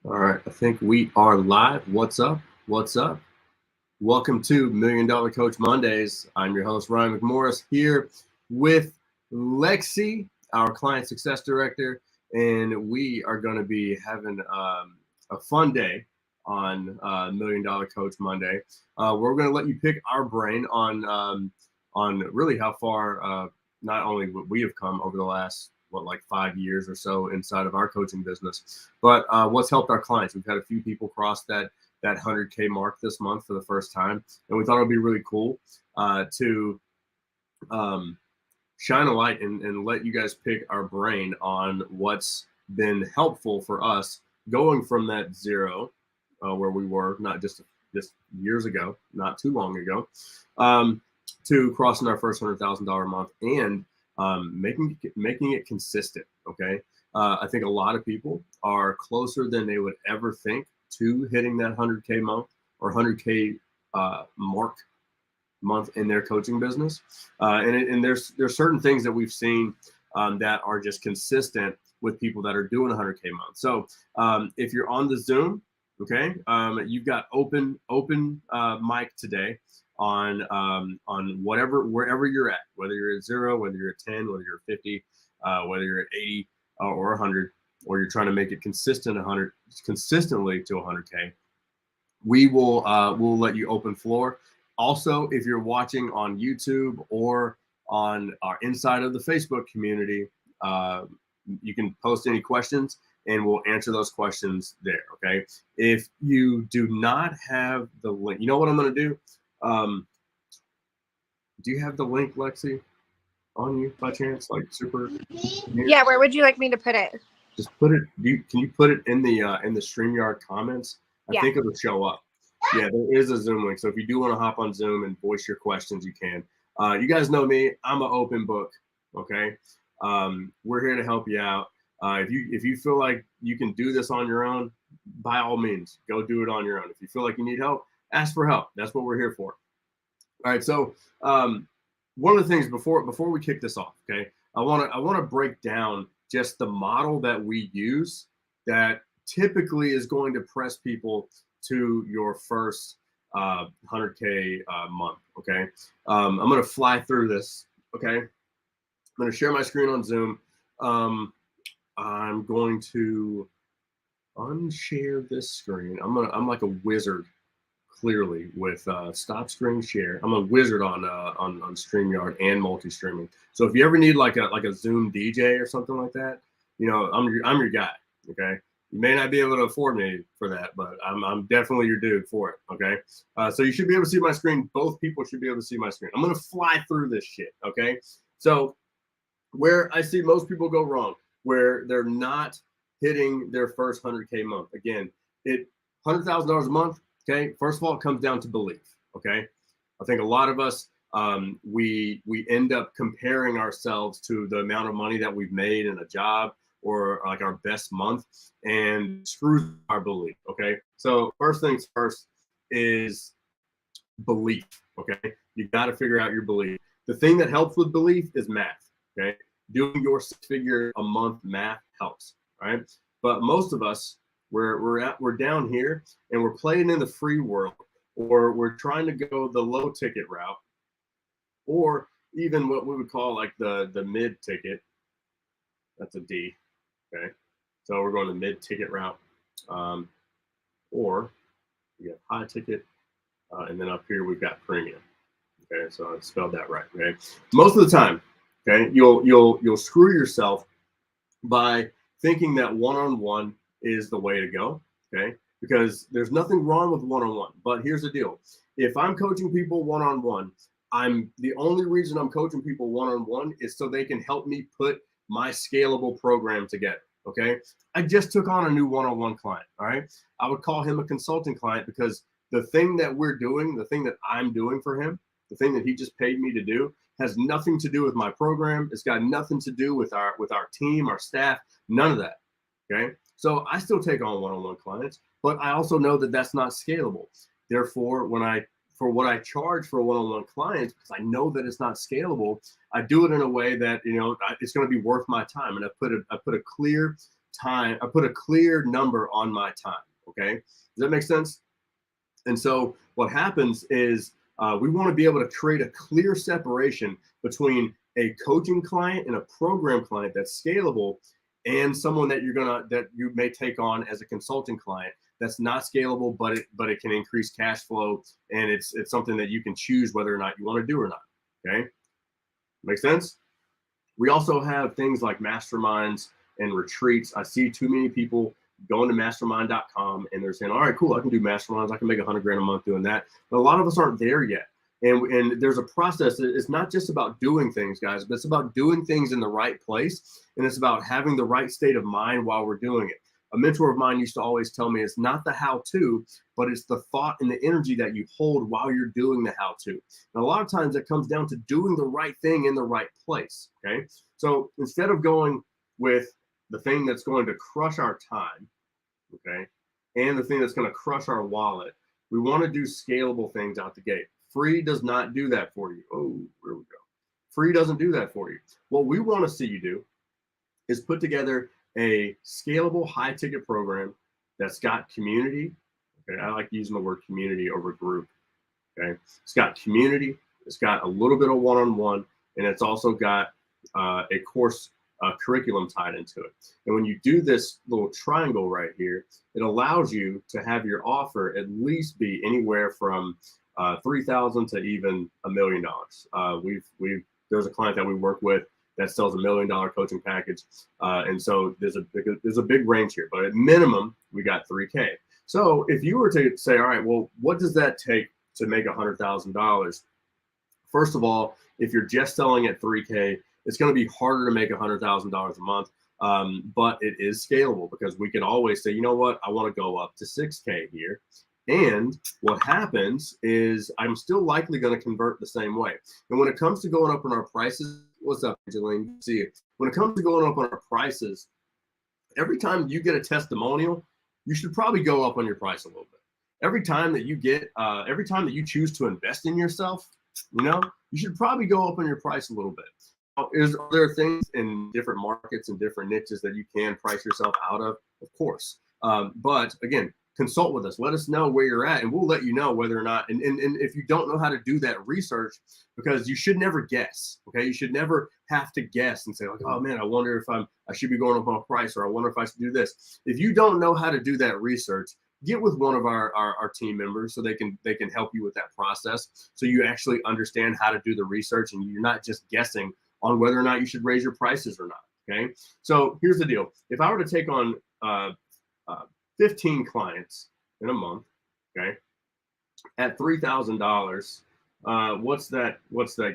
All right, I think we are live. What's up? What's up? Welcome to Million Dollar Coach Mondays. I'm your host, Ryan McMorris, here with Lexi, our client success director, and we are going to be having a fun day on Million Dollar Coach Monday. We're going to let you pick our brain on really how far not only what we have come over the last like 5 years or so inside of our coaching business, but what's helped our clients. We've had a few people cross that 100K mark this month for the first time. And we thought it would be really cool to um, shine a light and let you guys pick our brain on what's been helpful for us going from that zero where we were not just years ago, not too long ago, um, to crossing our first $100,000 a month and making it consistent. Okay, I think a lot of people are closer than they would ever think to hitting that 100K month or 100K mark month in their coaching business. And there's certain things that we've seen that are just consistent with people that are doing 100K month. So if you're on the Zoom, okay, you've got open mic today on wherever you're at, whether you're at 0, whether you're at 10, whether you're at 50, whether you're at 80 or 100, or you're trying to make it consistently to 100K. We'll let you open floor. Also, if you're watching on YouTube or on our inside of the Facebook community, uh, you can post any questions and we'll answer those questions there. Okay. If you do not have the link, you know what I'm going to do? Do you have the link, Lexi, on you by chance? Like super near? Yeah, where would you like me to put it? Just put it. Can you put it in the StreamYard comments? I Yeah. think it'll show up. Yeah, there is a Zoom link. So if you do want to hop on Zoom and voice your questions, you can. You guys know me. I'm an open book. Okay. We're here to help you out. If you feel like you can do this on your own, by all means, go do it on your own. If you feel like you need help, ask for help. That's what we're here for. All right. So one of the things before we kick this off, okay, I want to break down just the model that we use that typically is going to press people to your first 100K month. Okay, I'm going to fly through this. Okay, I'm going to share my screen on Zoom. I'm going to unshare this screen. I'm like a wizard clearly with stop screen share. I'm a wizard on StreamYard and multi-streaming. So if you ever need like a Zoom DJ or something like that, I'm your guy. Okay. You may not be able to afford me for that, but I'm definitely your dude for it. Okay. So you should be able to see my screen. Both people should be able to see my screen. I'm gonna fly through this shit. Okay. So where I see most people go wrong, where they're not hitting their first 100K month. Again, $100,000 a month. Okay, first of all, it comes down to belief. Okay, I think a lot of us we end up comparing ourselves to the amount of money that we've made in a job or like our best month, and screws our belief. Okay, so first things first is belief. Okay, you got to figure out your belief. The thing that helps with belief is math. Okay, doing your 6-figure a month math helps. Right, but most of us we're down here and we're playing in the free world, or we're trying to go the low ticket route, or even what we would call like the mid ticket. That's a D. Okay, so we're going the mid ticket route, or we have high ticket, and then up here we've got premium. Okay, so I spelled that right. Okay, most of the time, okay, you'll screw yourself by thinking that one-on-one is the way to go. Okay, because there's nothing wrong with one-on-one. But here's the deal: if I'm coaching people one-on-one, I'm the only reason I'm coaching people one-on-one is so they can help me put my scalable program together. Okay, I just took on a new one-on-one client. All right, I would call him a consulting client because the thing that we're doing, the thing that I'm doing for him, the thing that he just paid me to do, has nothing to do with my program. It's got nothing to do with our team, our staff, none of that. Okay. So I still take on one-on-one clients, but I also know that that's not scalable. Therefore, for what I charge for one-on-one clients, because I know that it's not scalable, I do it in a way that it's going to be worth my time, and I put a clear time. I put a clear number on my time. Okay, does that make sense? And so what happens is we want to be able to create a clear separation between a coaching client and a program client that's scalable, and someone that you may take on as a consulting client that's not scalable, but it can increase cash flow, and it's something that you can choose whether or not you want to do or not. Okay, make sense? We also have things like masterminds and retreats. I see too many people going to mastermind.com and they're saying, all right, cool, I can do masterminds. I can make $100,000 a month doing that. But a lot of us aren't there yet. And there's a process. It's not just about doing things, guys, but it's about doing things in the right place. And it's about having the right state of mind while we're doing it. A mentor of mine used to always tell me it's not the how-to, but it's the thought and the energy that you hold while you're doing the how-to. And a lot of times it comes down to doing the right thing in the right place, okay? So instead of going with the thing that's going to crush our time, okay, and the thing that's going to crush our wallet, we want to do scalable things out the gate. Free does not do that for you. Oh, here we go. Free doesn't do that for you. What we want to see you do is put together a scalable high ticket program that's got community. Okay, I like using the word community over group. Okay, it's got community, it's got a little bit of one-on-one, and it's also got a course curriculum tied into it. And when you do this little triangle right here, it allows you to have your offer at least be anywhere from $3,000 to even $1 million. There's a client that we work with that sells $1 million coaching package, and so there's a big range here. But at minimum, we got $3K. So if you were to say, all right, well, what does that take to make $100,000? First of all, if you're just selling at $3K, it's going to be harder to make $100,000 a month, but it is scalable because we can always say, you know what, I want to go up to $6K here. And what happens is I'm still likely going to convert the same way. And when it comes to going up on our prices, what's up, Angeline? See it. When it comes to going up on our prices, every time you get a testimonial, you should probably go up on your price a little bit. Every time that you choose to invest in yourself, you should probably go up on your price a little bit. Are there things in different markets and different niches that you can price yourself out of? Of course. But again, consult with us. Let us know where you're at, and we'll let you know whether or not. And if you don't know how to do that research, because you should never guess. Okay, you should never have to guess and say like, oh man, I wonder if I should be going up on a price, or I wonder if I should do this. If you don't know how to do that research, get with one of our team members so they can help you with that process. So you actually understand how to do the research, and you're not just guessing on whether or not you should raise your prices or not. Okay, so here's the deal. If I were to take on 15 clients in a month, okay, at $3,000, what's that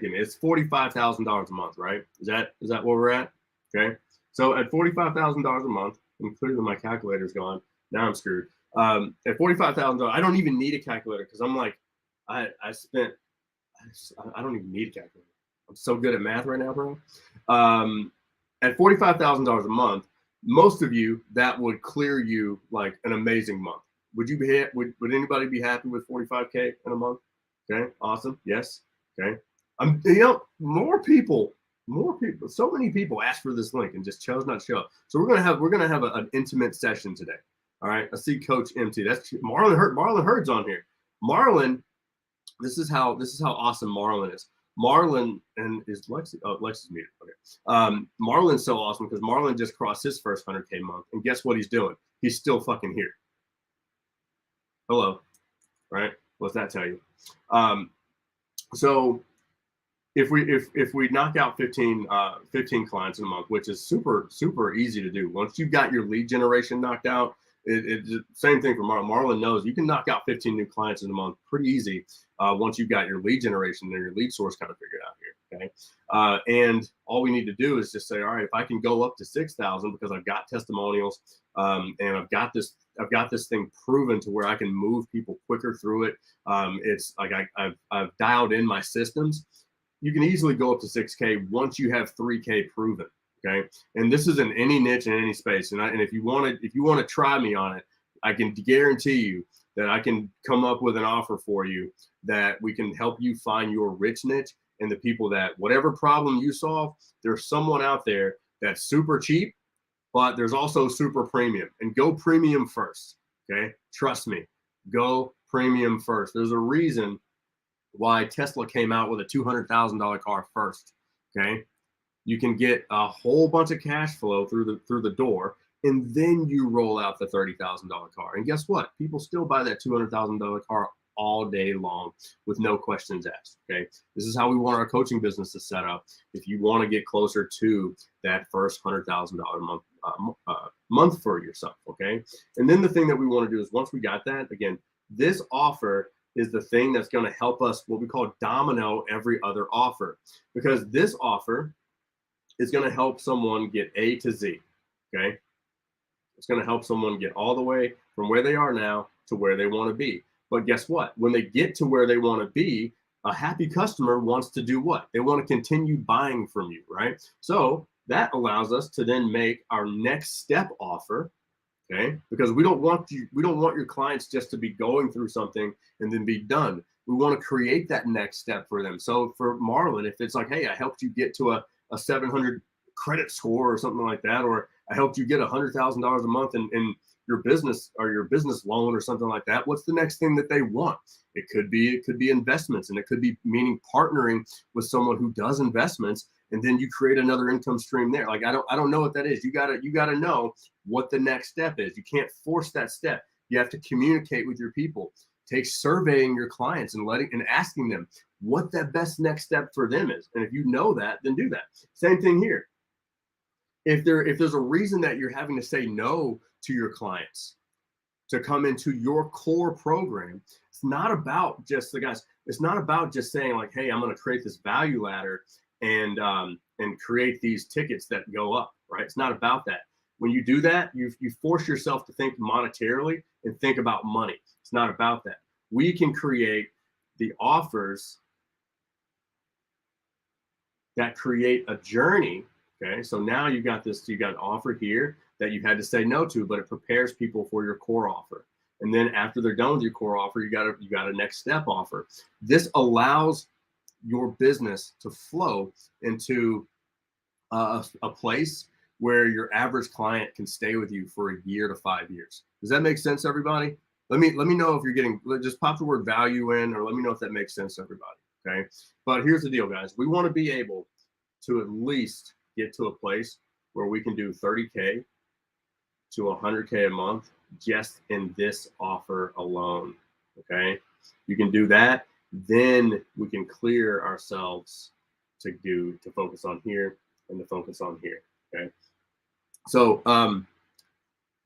give me? It's $45,000 a month, right? Is that where we're at? Okay, so at $45,000 a month, and clearly my calculator's gone. Now I'm screwed. At $45,000, I don't even need a calculator because I'm like, I don't even need a calculator. I'm so good at math right now, bro. At $45,000 a month, most of you, that would clear you like an amazing month. Would you be? Would anybody be happy with 45K in a month? Okay, awesome. Yes. Okay. More people. So many people asked for this link and just chose not to show up. So we're gonna have an intimate session today. All right. I see Coach MT. That's Marlon Hurd's on here. Marlon, this is how awesome Marlon is. Marlon and is Lexi. Oh, Lexi's muted. Okay. Marlon's so awesome because Marlon just crossed his first 100K month, and guess what he's doing? He's still fucking here. Hello, right? What's that tell you? So if we knock out 15 clients in a month, which is super easy to do. Once you've got your lead generation knocked out, it's same thing for Marlon. Marlon knows you can knock out 15 new clients in a month pretty easy once you've got your lead generation and your lead source kind of figured out here. Okay, and all we need to do is just say, all right, if I can go up to 6,000 because I've got testimonials and I've got this thing proven to where I can move people quicker through it. It's like I've dialed in my systems. You can easily go up to 6K once you have 3K proven. Okay, and this is in any niche in any space. And if you want to try me on it, I can guarantee you that I can come up with an offer for you that we can help you find your rich niche and the people that whatever problem you solve, there's someone out there that's super cheap, but there's also super premium, and go premium first. Okay. Trust me, go premium first. There's a reason why Tesla came out with a $200,000 car first. Okay. You can get a whole bunch of cash flow through the door, and then you roll out the $30,000 car. And guess what? People still buy that $200,000 car all day long with no questions asked. Okay. This is how we want our coaching business to set up. If you want to get closer to that first $100,000 month for yourself. Okay. And then the thing that we want to do is, once we got that, again, this offer is the thing that's going to help us, what we call domino every other offer, because this offer is going to help someone get A to Z. Okay. It's going to help someone get all the way from where they are now to where they want to be. But guess what? When they get to where they want to be, a happy customer wants to do what? They want to continue buying from you, right? So that allows us to then make our next step offer. Okay. Because we don't want your clients just to be going through something and then be done. We want to create that next step for them. So for Marlon, if it's like, hey, I helped you get to a 700 credit score or something like that, or I helped you get $100,000 a month in your business or your business loan or something like that. What's the next thing that they want? It could be investments, and it could be meaning partnering with someone who does investments, and then you create another income stream there. Like, I don't know what that is. You gotta know what the next step is. You can't force that step. You have to communicate with your people. Take surveying your clients and asking them what that best next step for them is. And if you know that, then do that. Same thing here. If there's a reason that you're having to say no to your clients to come into your core program, it's not about just it's not about just saying like, hey, I'm going to create this value ladder and create these tickets that go up, right? It's not about that. When you do that, you force yourself to think monetarily and think about money. It's not about that. We can create the offers that create a journey. Okay, so now you got an offer here that you had to say no to, but it prepares people for your core offer. And then after they're done with your core offer, you got a next step offer. This allows your business to flow into a place where your average client can stay with you for a year to 5 years. Does that make sense, everybody? Let me know if you're getting, just pop the word value in, or let me know if that makes sense to everybody. Okay. But here's the deal, guys. We want to be able to at least get to a place where we can do 30K to 100K a month just in this offer alone. Okay. You can do that. Then we can clear ourselves to focus on here and to focus on here. Okay. So,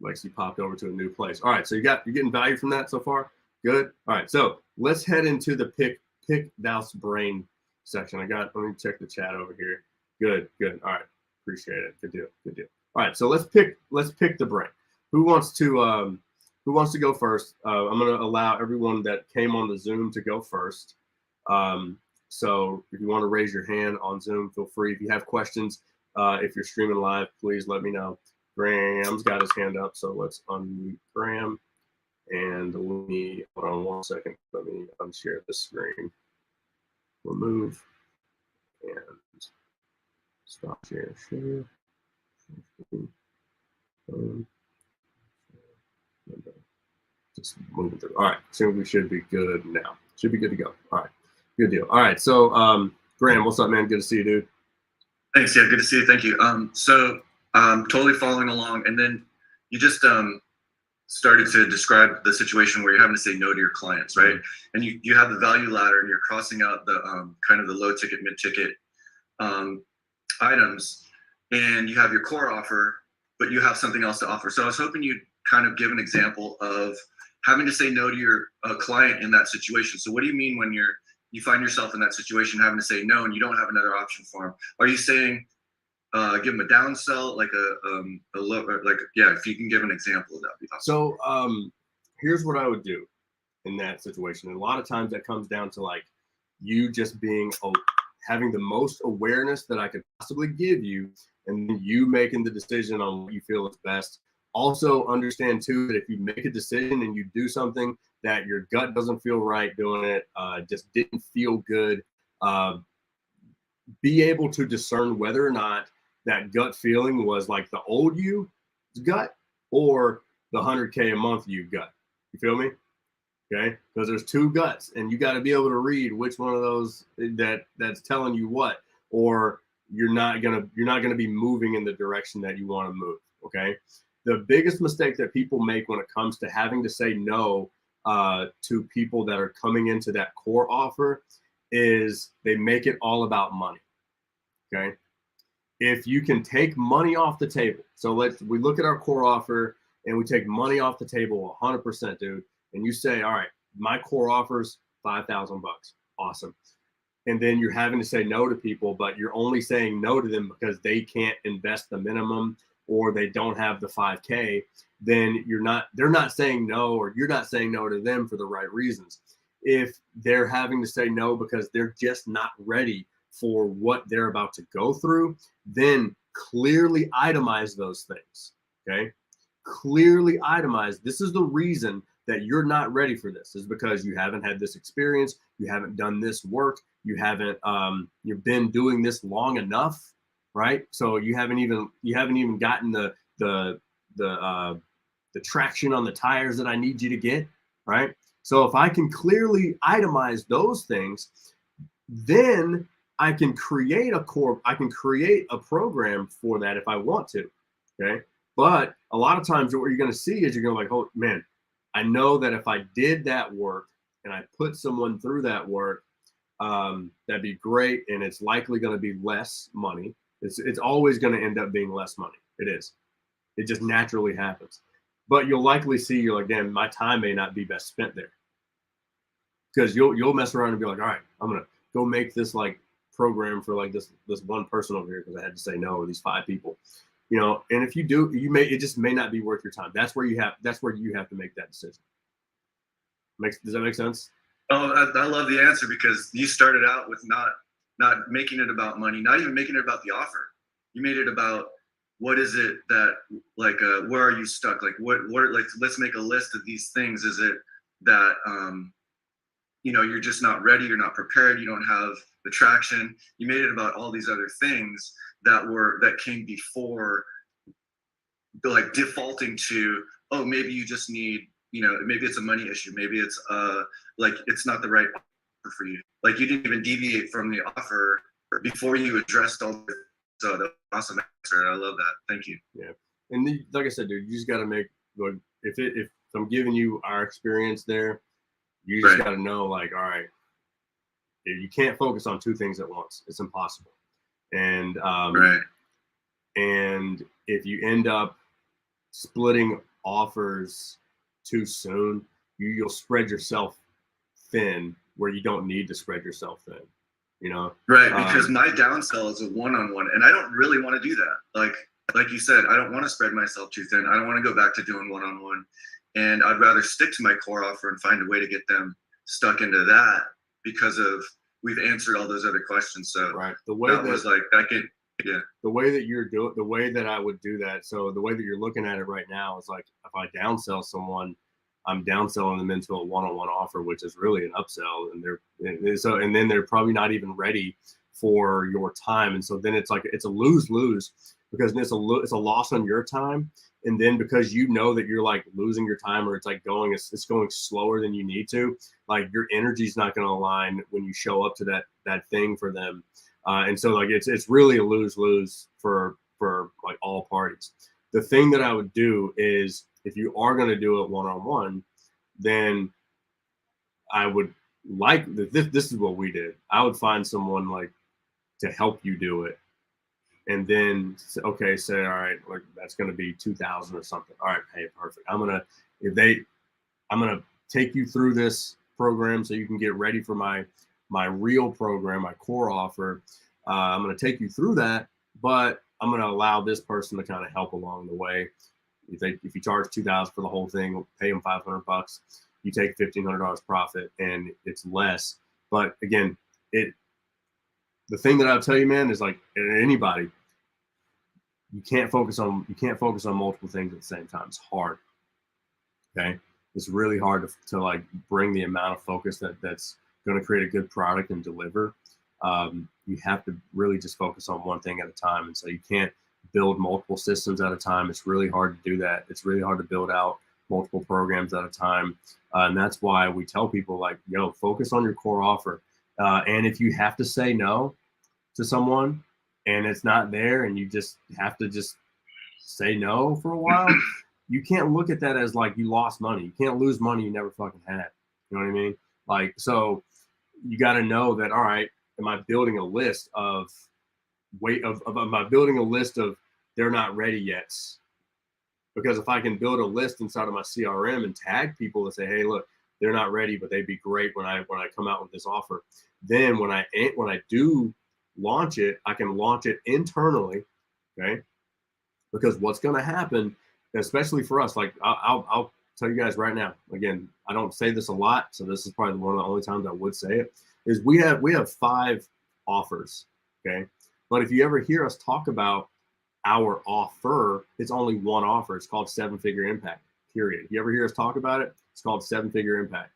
Lexi popped over to a new place. All right. So you're getting value from that so far? Good. All right. So let's head into the pick Dallas brain section. Let me check the chat over here. Good. All right. Appreciate it. Good deal. All right. So let's pick the brain. Who wants to go first? I'm going to allow everyone that came on the Zoom to go first. So if you want to raise your hand on Zoom, feel free. If you have questions, if you're streaming live, please let me know. Graham's got his hand up, so let's unmute Graham. And let me, hold on 1 second. Let me unshare the screen. Remove and stop share. Just moving through. All right, so we should be good now. Should be good to go. All right, good deal. All right, so Graham, what's up, man? Good to see you, dude. Thanks. Yeah, good to see you. Thank you. So totally following along, and then you just started to describe the situation where you're having to say no to your clients, right? And you have the value ladder, and you're crossing out the kind of the low ticket, mid ticket items, and you have your core offer, but you have something else to offer. So I was hoping you'd kind of give an example of having to say no to your client in that situation. So what do you mean when you find yourself in that situation having to say no and you don't have another option for them? Are you saying give them a downsell, like a low, like, yeah, if you can give an example of that, would be awesome. So here's what I would do in that situation. And a lot of times that comes down to like you just having the most awareness that I could possibly give you, and then you making the decision on what you feel is best. Also understand too that if you make a decision and you do something that your gut doesn't feel right doing it, just didn't feel good, be able to discern whether or not that gut feeling was like the old you gut or the 100K a month you gut. You feel me? Okay, because there's two guts, and you got to be able to read which one of those that's telling you what, or you're not gonna be moving in the direction that you want to move. Okay, the biggest mistake that people make when it comes to having to say no to people that are coming into that core offer is they make it all about money. Okay, if you can take money off the table, so we look at our core offer and we take money off the table 100%, dude, and you say, all right, my core offers $5,000. Awesome. And then you're having to say no to people, but you're only saying no to them because they can't invest the minimum or they don't have the 5K, then they're not saying no, or you're not saying no to them for the right reasons. If they're having to say no because they're just not ready for what they're about to go through, then clearly itemize those things. Okay. Clearly itemize. This is the reason that you're not ready for this, is because you haven't had this experience, you haven't done this work, you haven't you've been doing this long enough, right? So you haven't even gotten the traction on the tires that I need you to get, right? So if I can clearly itemize those things, then I can create a program for that if I want to. Okay. But a lot of times what you're going to see is you're going to like, oh man, I know that if I did that work and I put someone through that work, that'd be great. And it's likely going to be less money. It's always going to end up being less money. It is. It just naturally happens. But you'll likely see, you're like, damn, my time may not be best spent there. Because you'll mess around and be like, all right, I'm going to go make this like program for like this one person over here because I had to say no to these 5 people. You know, and if you do, it just may not be worth your time. That's where you have to make that decision. Does that make sense? Oh, I love the answer, because you started out with not making it about money, not even making it about the offer. You made it about what is it that, like, where are you stuck? Like, what, like, let's make a list of these things. Is it that, you're just not ready, you're not prepared, you don't have the traction? You made it about all these other things that came before, like, defaulting to, oh, maybe you just need, maybe it's a money issue, maybe it's like it's not the right offer for you. Like, you didn't even deviate from the offer before you addressed all this. So that's awesome answer. I love that. Thank you. Yeah, and like I said, dude, you just got to make, like, if I'm giving you our experience there, you just got to know, like, all right, you can't focus on 2 things at once. It's impossible. And and if you end up splitting offers too soon, you'll spread yourself thin where you don't need to spread yourself thin. Right, because my downsell is a one-on-one, and I don't really want to do that. Like you said, I don't want to spread myself too thin. I don't want to go back to doing one-on-one, and I'd rather stick to my core offer and find a way to get them stuck into that, because of we've answered all those other questions. So right, the way the way that you're doing, the way that I would do that. So the way that you're looking at it right now is like, if I downsell someone, I'm downselling them into a one-on-one offer, which is really an upsell, and then they're probably not even ready for your time, and so then it's a lose-lose, because it's a loss on your time, and then because that you're like losing your time, or it's going slower than you need to, like your energy's not going to align when you show up to that thing for them, and so like it's really a lose-lose for like all parties. The thing that I would do is, if you are going to do it one-on-one, then I would this is what we did. I would find someone like to help you do it. And then, okay, say, all right, like that's going to be 2,000 or something. All right, hey, perfect. I'm going to take you through this program so you can get ready for my real program, my core offer. I'm going to take you through that, but I'm going to allow this person to kind of help along the way. If you charge $2,000 for the whole thing, we'll pay them $500. You take $1,500 profit, and it's less. But again, the thing that I'll tell you, man, is like anybody, you can't focus on multiple things at the same time. It's hard. Okay, it's really hard to like bring the amount of focus that's going to create a good product and deliver. You have to really just focus on one thing at a time, and so you can't build multiple systems at a time. It's really hard to do that. It's really hard to build out multiple programs at a time. And that's why we tell people like, yo, focus on your core offer. And if you have to say no to someone and it's not there and you just have to just say no for a while, you can't look at that as like you lost money. You can't lose money you never fucking had. You know what I mean? Like, so you got to know that, all right, am I building a list of am I building a list of they're not ready yet? Because if I can build a list inside of my CRM and tag people and say, hey, look, they're not ready, but they'd be great when I come out with this offer. Then when I do launch it, I can launch it internally, okay? Because what's going to happen, especially for us, like I'll tell you guys right now. Again, I don't say this a lot, so this is probably one of the only times I would say it. Is we have 5 offers, okay? But if you ever hear us talk about our offer, it's only one offer. It's called 7-figure impact, period. You ever hear us talk about it? It's called 7-figure impact.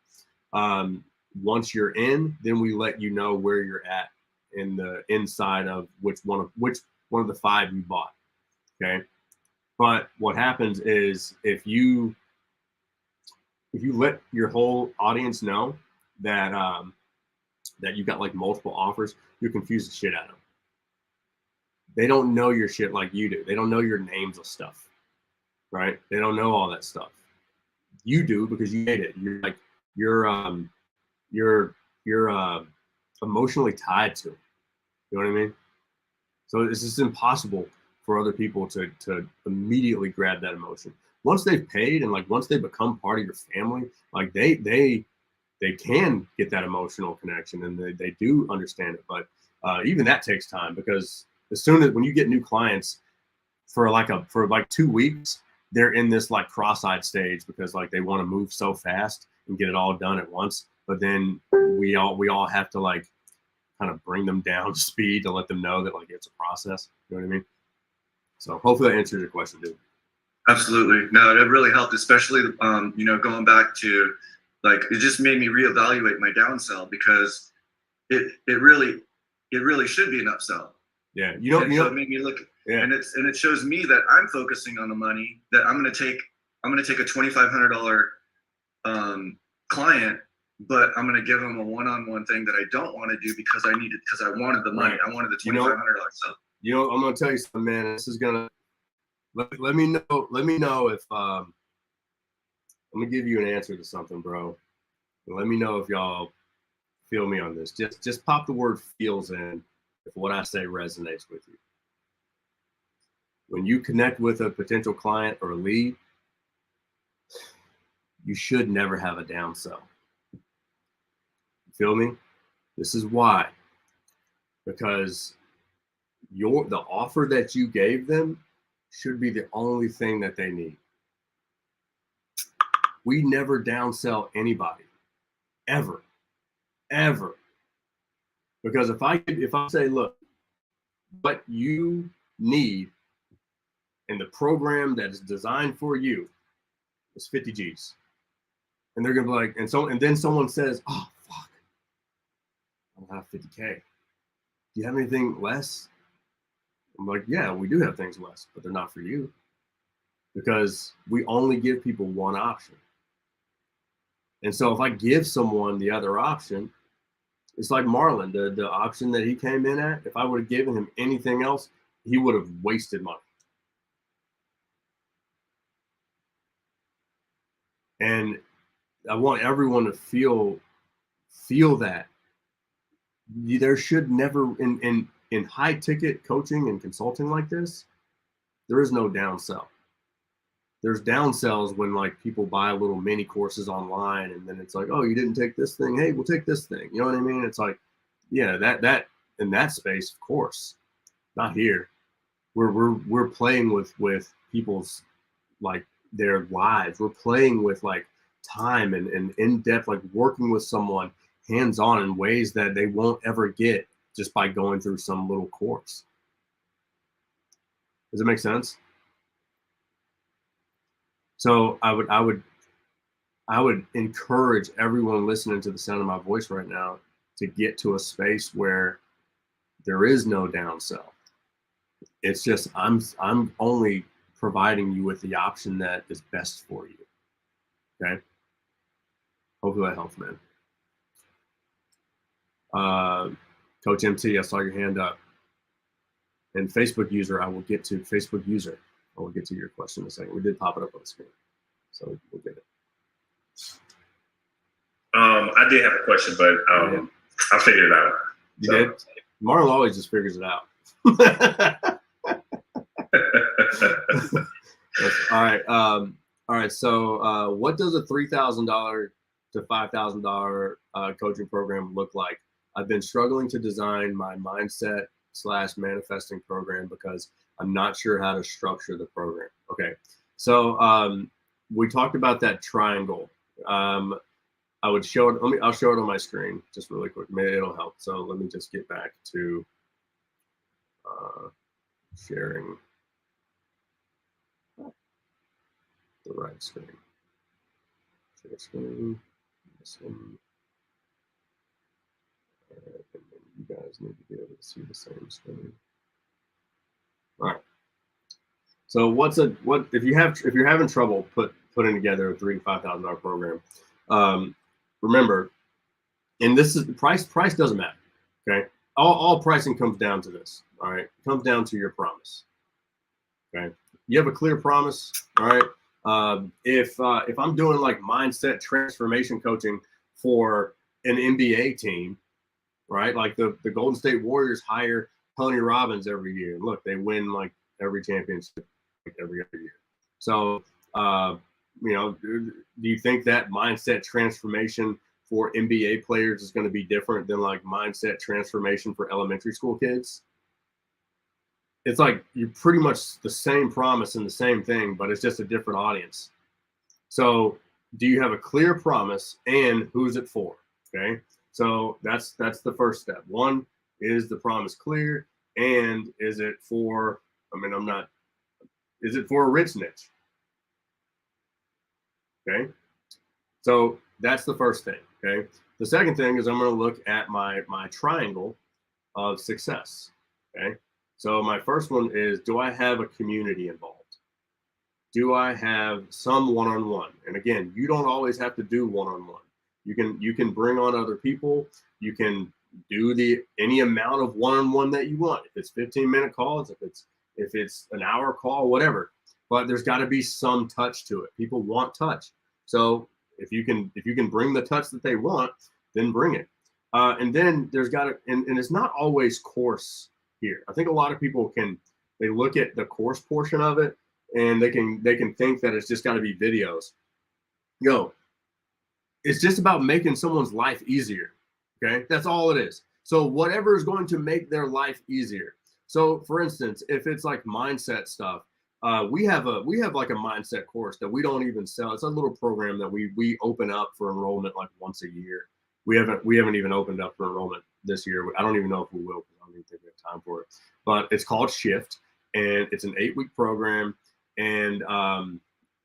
Once you're in, then we let you know where you're at in the inside of which one of the 5 you bought. Okay. But what happens is if you let your whole audience know that that you've got like multiple offers, you confuse the shit out of them. They don't know your shit like you do. They don't know your names of stuff, right? They don't know all that stuff. You do because you made it. You're emotionally tied to it. You know what I mean? So it's just impossible for other people to immediately grab that emotion. Once they've paid and like once they become part of your family, like they can get that emotional connection and they do understand it. But even that takes time because as soon as when you get new clients for like 2 weeks, they're in this like cross-eyed stage because like they want to move so fast and get it all done at once. But then we all have to like kind of bring them down to speed to let them know that like it's a process. You know what I mean? So hopefully that answers your question, dude. Absolutely. No, it really helped, especially going back to like it just made me reevaluate my downsell because it really should be an upsell. Yeah, so it made me look, and it shows me that I'm focusing on the money that I'm gonna take a $2,500 client, but I'm gonna give them a one-on-one thing that I don't want to do because I wanted the money. Right. I wanted the $2,500. So I'm gonna tell you something, man. This is gonna let me know if I'm gonna give you an answer to something, bro. Let me know if y'all feel me on this. Just pop the word feels in if what I say resonates with you. When you connect with a potential client or a lead, you should never have a downsell. You feel me? This is why. Because the offer that you gave them should be the only thing that they need. We never downsell anybody, ever. Because if I say, look, what you need in the program that is designed for you is 50 G's. And they're gonna be like, and then someone says, oh fuck, I don't have 50K. Do you have anything less? I'm like, yeah, we do have things less, but they're not for you. Because we only give people one option. And so if I give someone the other option, it's like Marlon, the option that he came in at, if I would have given him anything else, he would have wasted money. And I want everyone to feel that there should never in high ticket coaching and consulting like this, there is no downsell. There's downsells when like people buy little mini courses online and then it's like, oh, you didn't take this thing. Hey, we'll take this thing. You know what I mean? It's like, yeah, that in that space, of course, not here. We're playing with people's like their lives. We're playing with like time and in-depth, like working with someone hands-on in ways that they won't ever get just by going through some little course. Does it make sense? So I would encourage everyone listening to the sound of my voice right now to get to a space where there is no downsell. It's just I'm only providing you with the option that is best for you. Okay. Hopefully that helps, man. Coach MT, I saw your hand up. And Facebook user, I will get to Facebook user. I will get to your question in a second. We did pop it up on the screen, so we'll get it. I did have a question, but I figured it out. You did? Marlon always just figures it out. All right. So, what does a $3,000 to $5,000 coaching program look like? I've been struggling to design my mindset / manifesting program because I'm not sure how to structure the program. Okay. So, we talked about that triangle. I would show it. I'll show it on my screen just really quick. Maybe it'll help. So let me just get back to sharing the right screen. Share screen. This one. And then you guys need to be able to see the same screen. All right. So what if you're having trouble putting together a $3,000 to $5,000 program? Remember, and this is the price doesn't matter. Okay. All pricing comes down to this. All right. It comes down to your promise. Okay. You have a clear promise. All right. If I'm doing like mindset transformation coaching for an NBA team, right? Like the Golden State Warriors hire Tony Robbins every year. Look, they win like every championship like every other year. So, do you think that mindset transformation for NBA players is going to be different than like mindset transformation for elementary school kids? It's like you're pretty much the same promise and the same thing, but it's just a different audience. So do you have a clear promise and who's it for? Okay. So that's the first step. One, is the promise clear? And is it for, is it for a rich niche? Okay. So that's the first thing. Okay. The second thing is I'm going to look at my triangle of success. Okay. So my first one is, do I have a community involved? Do I have some one-on-one? And again, you don't always have to do one-on-one. You can bring on other people. You can do any amount of one-on-one that you want. If it's 15-minute calls, if it's an hour call, whatever. But there's got to be some touch to it. People want touch. So if you can bring the touch that they want, then bring it. And then there's got to, and it's not always course here. I think a lot of people they look at the course portion of it and they can think that it's just got to be videos. It's just about making someone's life easier. Okay, that's all it is. So whatever is going to make their life easier. So for instance, if it's like mindset stuff, we have like a mindset course that we don't even sell. It's a little program that we open up for enrollment like once a year. We haven't even opened up for enrollment this year. I don't even know if we will, because I don't even think we have time for it. But it's called Shift, and it's an 8-week program, and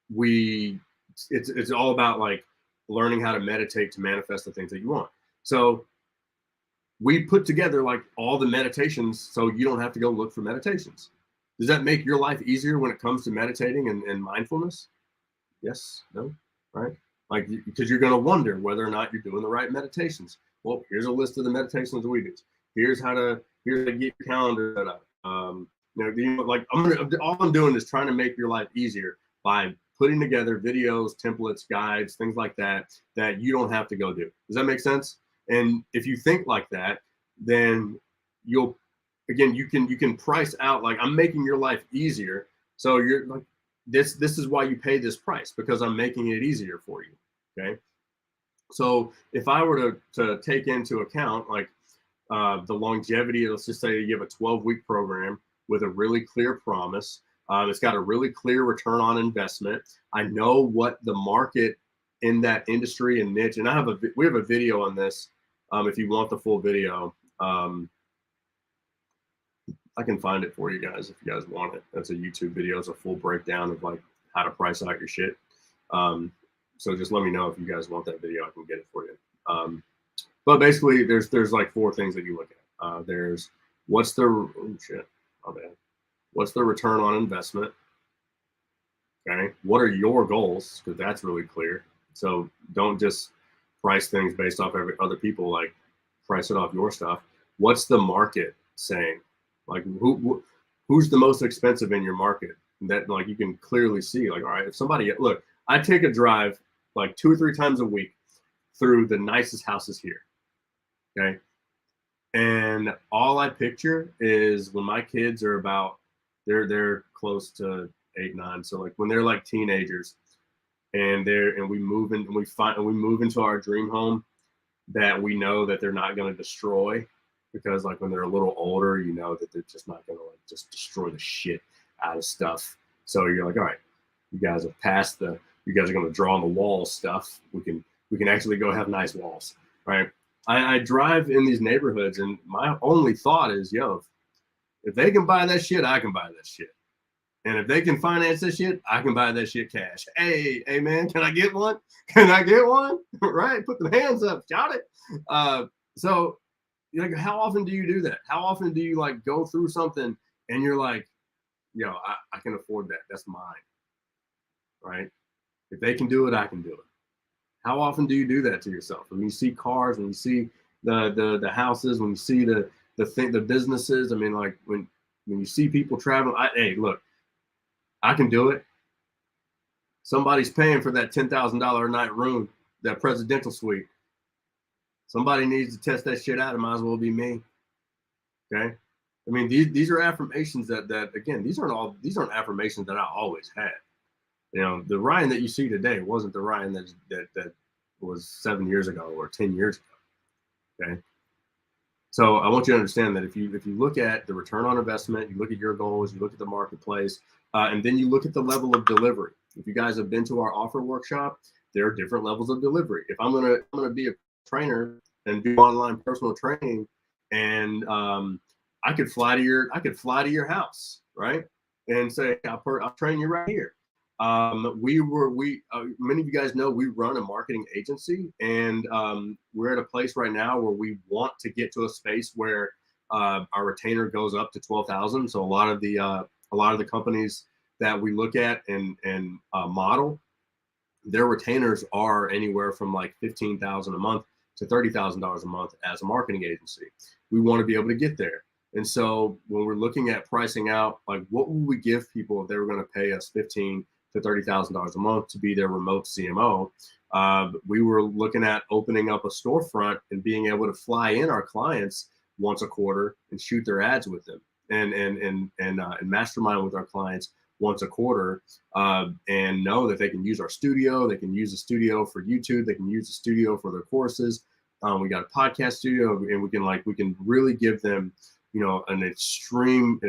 it's all about like learning how to meditate to manifest the things that you want. So we put together like all the meditations so you don't have to go look for meditations. Does that make your life easier when it comes to meditating and mindfulness? Yes, no, right? Like, because you're going to wonder whether or not you're doing the right meditations. Well, here's a list of the meditations that we do. Here's how to get your calendar set up. Like all I'm doing is trying to make your life easier by putting together videos, templates, guides, things like that you don't have to go do. Does that make sense? And if you think like that, then you can price out like, I'm making your life easier. So you're like, this is why you pay this price, because I'm making it easier for you. Okay. So if I were to take into account like the longevity, let's just say you have a 12-week program with a really clear promise. It's got a really clear return on investment. I know what the market in that industry and niche, and we have a video on this. If you want the full video, I can find it for you guys if you guys want it. That's a YouTube video. It's a full breakdown of like how to price out your shit. So just let me know if you guys want that video. I can get it for you. But basically, there's like 4 things that you look at. There's what's the my bad. What's the return on investment? Okay. What are your goals? Because that's really clear. So don't just price things based off every other people, like price it off your stuff. What's the market saying? Like who's the most expensive in your market? That like you can clearly see, like, all right, if somebody look, I take a drive like 2 or 3 times a week through the nicest houses here. Okay. And all I picture is when my kids are about they're close to 8, 9. So like when they're like teenagers and we move in and we move into our dream home that we know that they're not going to destroy, because like when they're a little older, you know that they're just not going to like just destroy the shit out of stuff. So you're like, all right, you guys have passed you guys are going to draw on the walls stuff. We can actually go have nice walls, right? I drive in these neighborhoods and my only thought is, yo, if they can buy that shit, I can buy that shit. And if they can finance this shit, I can buy that shit cash. Hey, man, can I get one? Can I get one? Right? Put the hands up, shout it. So like, how often do you do that? How often do you like go through something and you're like, yo, I can afford that. That's mine. Right? If they can do it, I can do it. How often do you do that to yourself? When you see cars, when you see the houses, when you see the businesses, I mean, like when you see people traveling, hey, look, I can do it. Somebody's paying for that $10,000 a night room, that presidential suite. Somebody needs to test that shit out. It might as well be me. Okay. I mean, these are affirmations that again, these aren't affirmations that I always had. You know, the Ryan that you see today wasn't the Ryan that was 7 years ago or 10 years ago. Okay. So I want you to understand that if you look at the return on investment, you look at your goals, you look at the marketplace, and then you look at the level of delivery. If you guys have been to our offer workshop, there are different levels of delivery. If I'm gonna be a trainer and do online personal training, and I could fly to your house, right, and say I'll train you right here. Many of you guys know we run a marketing agency, and we're at a place right now where we want to get to a space where our retainer goes up to 12,000. So a lot of the companies that we look at and model, their retainers are anywhere from like 15,000 a month to $30,000 a month as a marketing agency. We want to be able to get there. And so when we're looking at pricing out, like what would we give people if they were going to pay us $15,000 to $30,000 a month to be their remote CMO? We were looking at opening up a storefront and being able to fly in our clients once a quarter and shoot their ads with them, and mastermind with our clients once a quarter, and know that they can use our studio. They can use the studio for YouTube. They can use the studio for their courses. We got a podcast studio, and we can really give them, you know, an extreme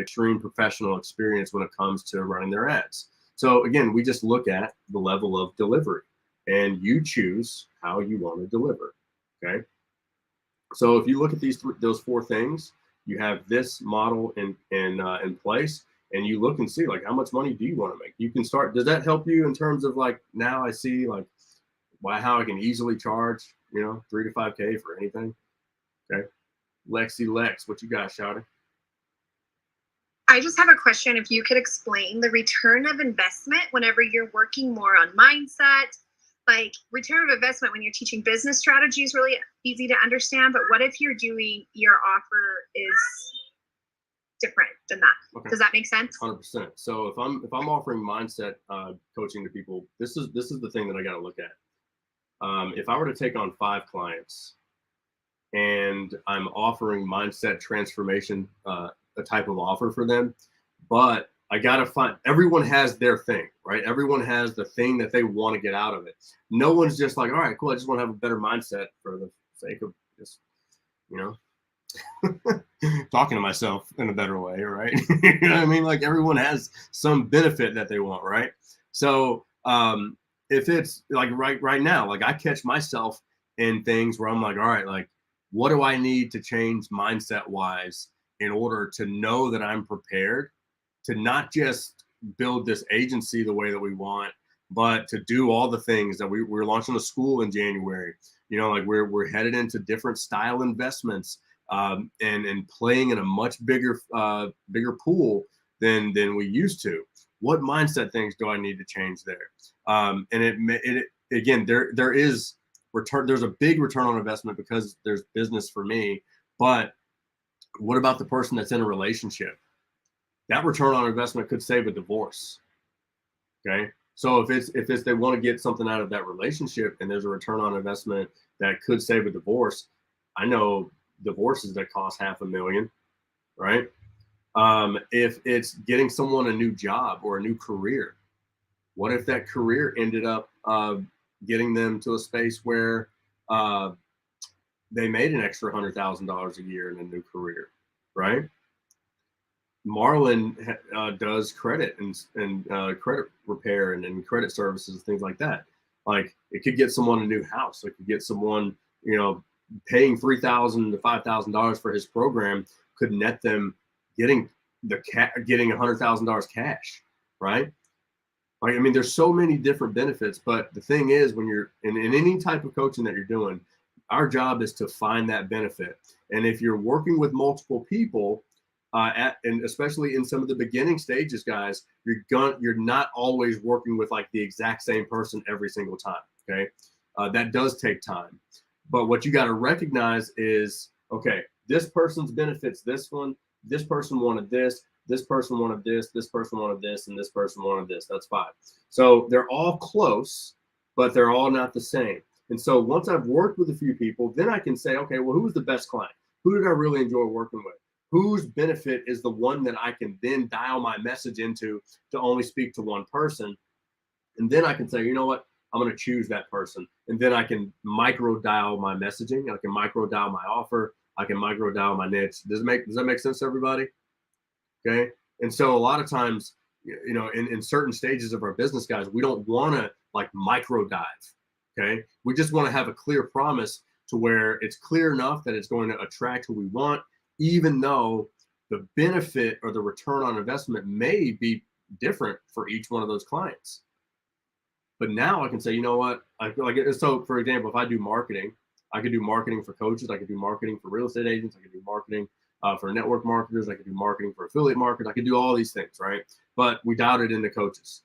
professional experience when it comes to running their ads. So again, we just look at the level of delivery, and you choose how you want to deliver. Okay. So if you look at those 4 things, you have this model in place, and you look and see like how much money do you want to make. You can start. Does that help you in terms of like now I see like how I can easily charge, you know, $3 to $5K for anything. Okay. Lex, what you got, Shouty? I just have a question. If you could explain the return of investment whenever you're working more on mindset, like return of investment when you're teaching business strategy is really easy to understand. But what if you're doing your offer is different than that? Okay. Does that make sense? 100%. So if I'm offering mindset coaching to people, this is the thing that I got to look at. If I were to take on 5 clients and I'm offering mindset transformation, a type of offer for them, but I gotta find, everyone has their thing, right? Everyone has the thing that they want to get out of it. No one's just like, all right, cool, I just want to have a better mindset for the sake of just, you know, talking to myself in a better way, right? You know what I mean? Like everyone has some benefit that they want, right? So if it's like right now, like I catch myself in things where I'm like, all right, like what do I need to change mindset wise in order to know that I'm prepared to not just build this agency the way that we want, but to do all the things that we're launching a school in January. You know, like we're headed into different style investments, and playing in a much bigger pool than we used to. What mindset things do I need to change there? And it again, there is return. There's a big return on investment because there's business for me. But what about the person that's in a relationship? That return on investment could save a divorce. Okay. So if it's they want to get something out of that relationship and there's a return on investment that could save a divorce, I know divorces that cost $500,000, right? If it's getting someone a new job or a new career, what if that career ended up getting them to a space where they made an extra $100,000 a year in a new career, right? Marlon does credit and credit repair and credit services, things like that. Like it could get someone a new house. It could get someone, paying $3,000 to $5,000 for his program could net them getting $100,000 cash, right? Like, I mean, there's so many different benefits, but the thing is, when you're in any type of coaching that you're doing, our job is to find that benefit. And if you're working with multiple people, and especially in some of the beginning stages, guys, you're not always working with like the exact same person every single time. Okay, that does take time. But what you got to recognize is, okay, this person's benefits this one. This person wanted this. This person wanted this. This person wanted this, and this person wanted this. That's 5. So they're all close, but they're all not the same. And so once I've worked with a few people, then I can say, okay, well, who was the best client? Who did I really enjoy working with? Whose benefit is the one that I can then dial my message into to only speak to one person? And then I can say, you know what? I'm going to choose that person. And then I can micro dial my messaging. I can micro dial my offer. I can micro dial my niche. Does that make sense to everybody? Okay. And so a lot of times, in certain stages of our business, guys, we don't want to like micro dive. Okay. We just want to have a clear promise to where it's clear enough that it's going to attract who we want, even though the benefit or the return on investment may be different for each one of those clients. But now I can say, you know what? I feel like it. So for example, if I do marketing, I could do marketing for coaches. I could do marketing for real estate agents. I could do marketing for network marketers. I could do marketing for affiliate marketers. I could do all these things, right? But we dialed it into coaches.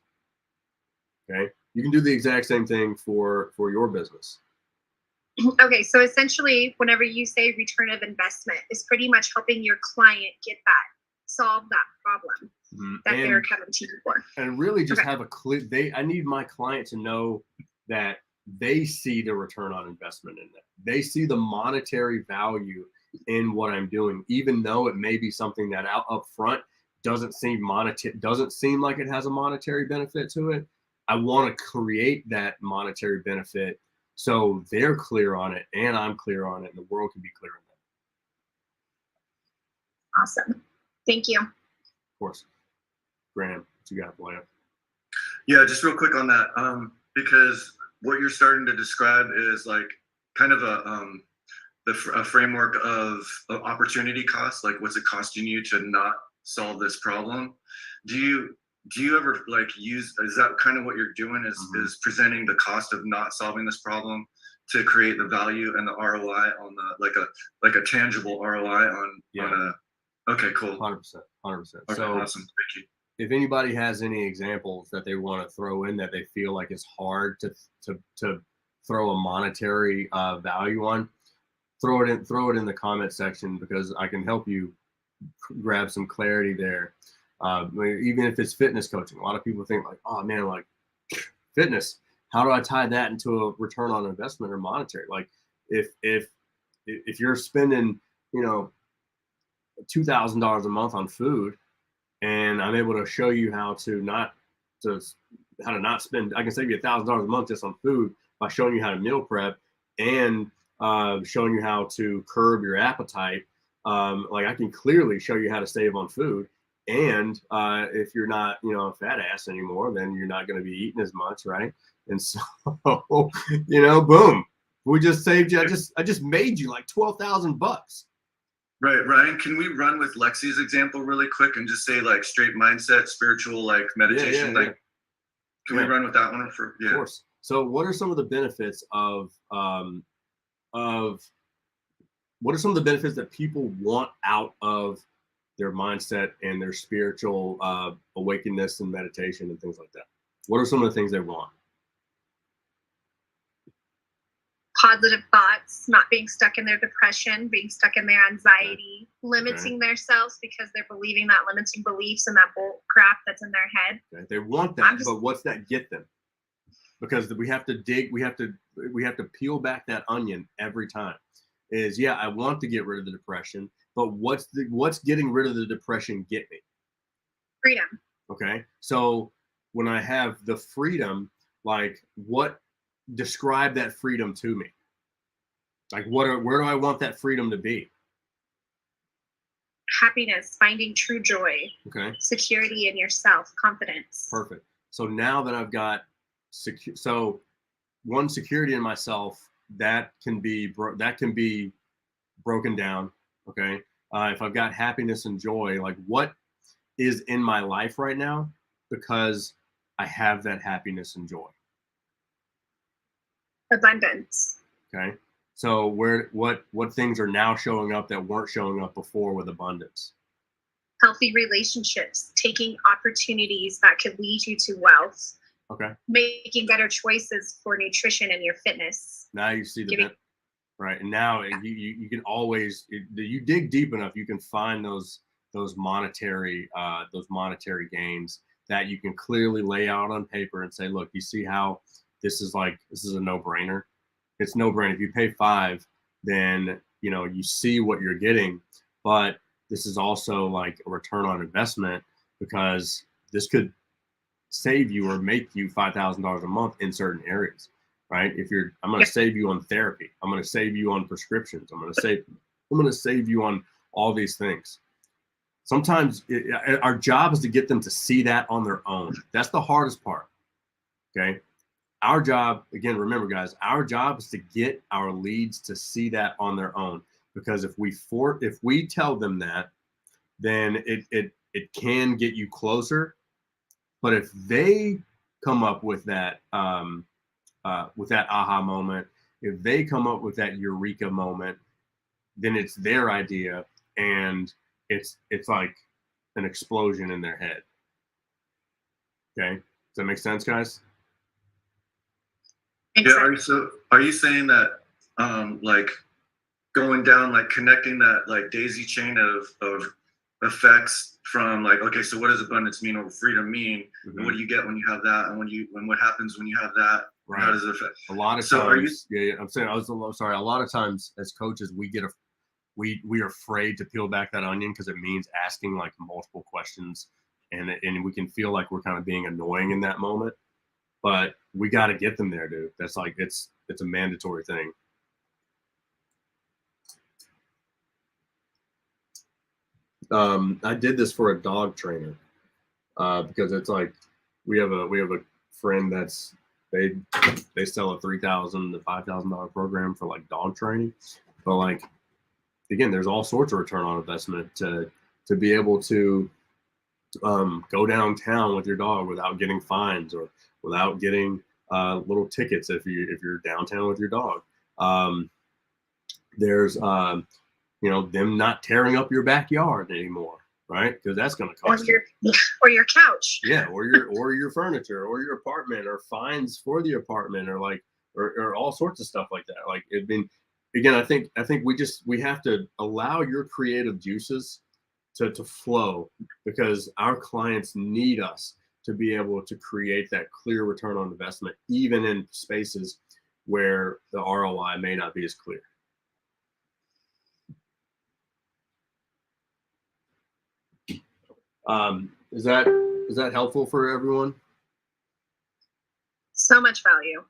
Okay. You can do the exact same thing for your business. Okay, so essentially, whenever you say return of investment, is pretty much helping your client solve that problem that they're coming to you for. And really just have a clear, I need my client to know that they see the return on investment in that. They see the monetary value in what I'm doing, even though it may be something that up front doesn't seem like it has a monetary benefit to it. I want to create that monetary benefit so they're clear on it and I'm clear on it and the world can be clear on that. Awesome. Thank you. Of course. Graham, what you got, boy? Yeah, just real quick on that, because what you're starting to describe is like kind of a framework of opportunity cost, like what's it costing you to not solve this problem? Do you ever like is that kind of what you're doing is presenting the cost of not solving this problem to create the value and the ROI on the like a tangible ROI on a, okay, cool. 100%. Okay, So awesome. Thank you. If anybody has any examples that they want to throw in that they feel like it's hard to throw a monetary value on, throw it in the comment section because I can help you grab some clarity there. Even if it's fitness coaching, a lot of people think like, oh man, like fitness, how do I tie that into a return on investment or monetary? Like if you're spending, $2,000 a month on food, and I'm able to show you how to not spend, I can save you $1,000 a month just on food by showing you how to meal prep and showing you how to curb your appetite. Like I can clearly show you how to save on food. And if you're not, a fat ass anymore, then you're not going to be eating as much, right? And so, boom, we just saved you. I just made you like $12,000. Right, Ryan. Can we run with Lexi's example really quick and just say like straight mindset, spiritual, like meditation? Can we run with that one for? Yeah. Of course. So, what are some of the benefits of what are some of the benefits that people want out of their mindset and their spiritual awakeness and meditation and things like that? What are some of the things they want? Positive thoughts, not being stuck in their depression, being stuck in their anxiety, limiting themselves because they're believing that limiting beliefs and that bull crap that's in their head. Okay. They want that, but what's that get them? Because we have to dig, we have to peel back that onion every time. Is yeah, I want to get rid of the depression, but what's getting rid of the depression get me? Freedom. Okay. So when I have the freedom, like describe that freedom to me. Like where do I want that freedom to be? Happiness, finding true joy. Okay. Security in yourself, confidence. Perfect. So now that I've got security in myself, that can be broken down. Okay. If I've got happiness and joy, like what is in my life right now because I have that happiness and joy? Abundance. Okay. So what things are now showing up that weren't showing up before with abundance? Healthy relationships, taking opportunities that could lead you to wealth. Okay. Making better choices for nutrition and your fitness. Now you see right. And now you can always, you dig deep enough, you can find those monetary gains that you can clearly lay out on paper and say, look, you see how this is a no-brainer. It's no-brainer. If you pay $5, then you see what you're getting, but this is also like a return on investment because this could save you or make you $5,000 a month in certain areas, right? I'm going to save you on therapy. I'm going to save you on prescriptions. I'm going to save you on all these things. Sometimes our job is to get them to see that on their own. That's the hardest part. Okay. Our job, again, remember guys, our job is to get our leads to see that on their own, because if we tell them that, then it can get you closer. But if they come up with that aha moment, if they come up with that eureka moment, then it's their idea and it's like an explosion in their head. Okay, does that make sense, guys? Yeah. Are you saying that like going down, like connecting that like daisy chain of effects from like, okay, so what does abundance mean or freedom mean? Mm-hmm. And what do you get when you have that? And what happens when you have that? Right. How does it affect? A lot of times, I'm saying, sorry. A lot of times as coaches, we are afraid to peel back that onion because it means asking like multiple questions, and we can feel like we're kind of being annoying in that moment. But we got to get them there, dude. That's like it's a mandatory thing. I did this for a dog trainer because it's like we have a friend that's they sell a $3,000 to $5,000 program for like dog training, but like again, there's all sorts of return on investment to be able to go downtown with your dog without getting fines or without getting little tickets if you're downtown with your dog. There's them not tearing up your backyard anymore, right? Because that's going to cost you. Or your couch. Yeah, or your furniture or your apartment, or fines for the apartment, or like or all sorts of stuff like that. Like again, I think we have to allow your creative juices to flow, because our clients need us to be able to create that clear return on investment, even in spaces where the ROI may not be as clear. Is that helpful for everyone? So much value.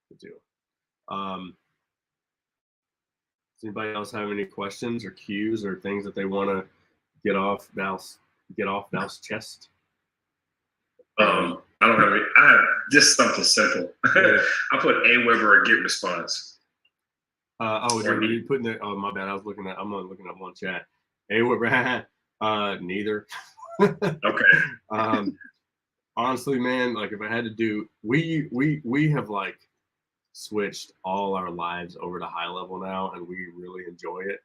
Good deal. Does anybody else have any questions or cues or things that they want to get off Val's chest? I don't have any. I have just something simple. I put AWeber or Get Response. You putting it? Oh, my bad. I'm looking at one chat. AWeber, neither. Okay. Honestly, man, like if I had to do, we have like switched all our lives over to high level now, and we really enjoy it.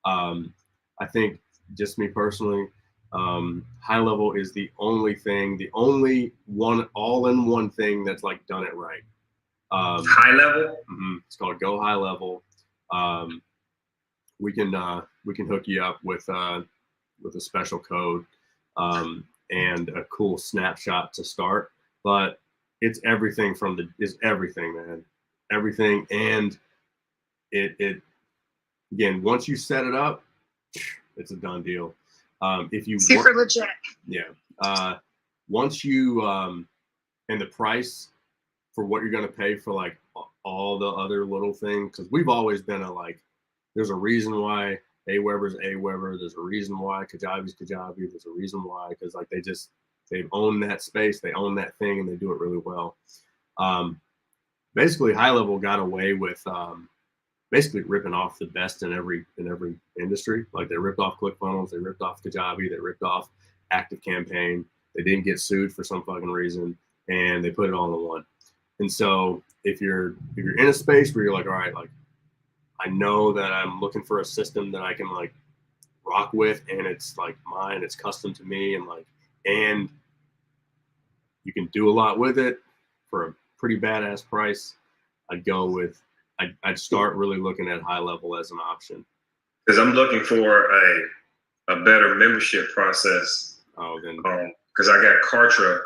I think just me personally, high level is the only one all-in-one thing that's like done it right. High level? It's called Go High Level. We can hook you up with a special code and a cool snapshot to start. But it's everything man. Everything. And it again, once you set it up, it's a done deal. If you super legit. Yeah. Once you and the price for what you're going to pay for like all the other little things, because we've always been there's a reason why AWeber's AWeber. There's a reason why Kajabi's Kajabi. There's a reason why, because like they've owned that space, they own that thing, and they do it really well. Basically, High Level got away with basically ripping off the best in every industry. Like they ripped off ClickFunnels, they ripped off Kajabi, they ripped off ActiveCampaign. They didn't get sued for some fucking reason, and they put it all in one. And so if you're in a space where you're like, all right, like I know that I'm looking for a system that I can like rock with, and it's like mine, it's custom to me, and you can do a lot with it for a pretty badass price, I'd start really looking at High Level as an option. Because I'm looking for a better membership process. Oh, then because I got Kartra